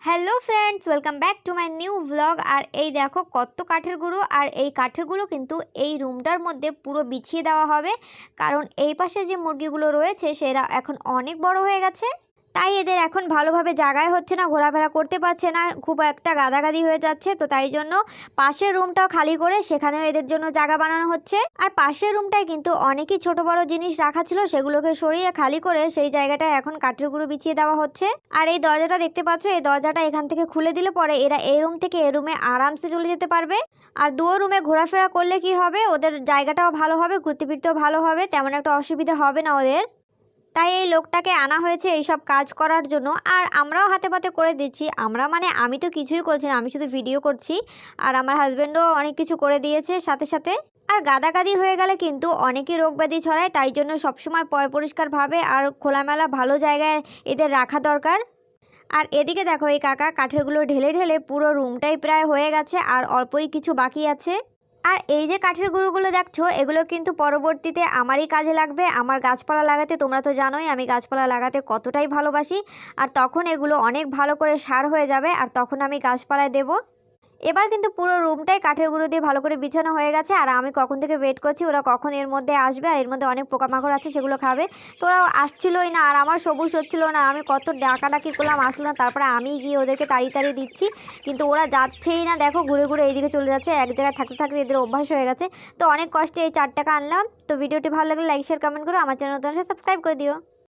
Hello friends, welcome back to my new blog. আর এই দেখো কত কাঠের গুঁড়ো, আর এই কাঠের গুঁড়ো কিন্তু এই রুমটার মধ্যে পুরো বিছিয়ে দেওয়া হবে, কারণ এই পাশে যে মুরগিগুলো রয়েছে সেরা এখন অনেক বড় হয়ে গেছে। তাই এদের এখন ভালোভাবে জায়গায় হচ্ছে না, ঘোরাফেরা করতে পারছে না, খুব একটা গাদাগাদি হয়ে যাচ্ছে। তো তাই জন্য পাশের রুমটাও খালি করে সেখানেও এদের জন্য জায়গা বানানো হচ্ছে। আর পাশের রুমটায় কিন্তু অনেকই ছোট বড় জিনিস রাখা ছিল, সেগুলোকে সরিয়ে খালি করে সেই জায়গাটায় এখন কাঠের গুঁড়ো বিছিয়ে দেওয়া হচ্ছে। আর এই দরজাটা দেখতে পাচ্ছ, এই দরজাটা এখান থেকে খুলে দিলে পরে এরা এই রুম থেকে এই রুমে আরামসে চলে যেতে পারবে। আর দুটো রুমে ঘোরাফেরা করলে কি হবে, ওদের জায়গাটাও ভালো হবে, ঘুরতে ফিরতেও ভালো হবে, তেমন একটা অসুবিধা হবে না ওদের। তাই এই লোকটাকে আনা হয়েছে এইসব কাজ করার জন্য। আর আমরাও হাতে পাতে করে দিচ্ছি। আমরা মানে আমি তো কিছুই করছি না, আমি শুধু ভিডিও করছি। আর আমার হাজব্যান্ডও অনেক কিছু করে দিয়েছে সাথে সাথে। আর গাদাগাদি হয়ে গেলে কিন্তু অনেকই রোগ ব্যাধি ছড়ায়, তাই জন্য সবসময় পরিষ্কারভাবে আর খোলামেলা ভালো জায়গায় এদের রাখা দরকার। আর এদিকে দেখো, এই কাকা কাঠেরগুলো ঢেলে ঢেলে পুরো রুমটাই প্রায় হয়ে গেছে, আর অল্পই কিছু বাকি আছে। আর এই যে কাঠের গুঁড়োগুলো দেখছো, এগুলো কিন্তু পরবর্তীতে আমারই কাজে লাগবে, আমার গাছপালা লাগাতে। তোমরা তো জানোই আমি গাছপালা লাগাতে কতটাই ভালোবাসি। আর তখন এগুলো অনেক ভালো করে সার হয়ে যাবে, আর তখন আমি গাছপালায় দেবো। এবার কিন্তু পুরো রুমটাই কাঠের গুঁড়ো দিয়ে ভালো করে বিছানো হয়ে গেছে। আর আমি কখন থেকে ওয়েট করছি ওরা কখন এর মধ্যে আসবে। আর এর মধ্যে অনেক পোকামাকড় আছে, সেগুলো খাবে। তো ওরা আসছিলই না, আর আমার সবুজ হচ্ছিলো না। আমি কত ডাকাডাকি করলাম, আসলো না। তারপরে আমি গিয়ে ওদেরকে তাড়িয়ে দিচ্ছি, কিন্তু ওরা যাচ্ছেই না। দেখো ঘুরে ঘুরে এইদিকে চলে যাচ্ছে, এক জায়গায় থাকতে থাকতে এদের অভ্যাস হয়ে গেছে। তো অনেক কষ্টে এই 4 টাকা আনলাম। তো ভিডিওটি ভালো লাগলে লাইক শেয়ার কমেন্ট করো, আমার চ্যানেল নতুন সাবস্ক্রাইব করে দিও।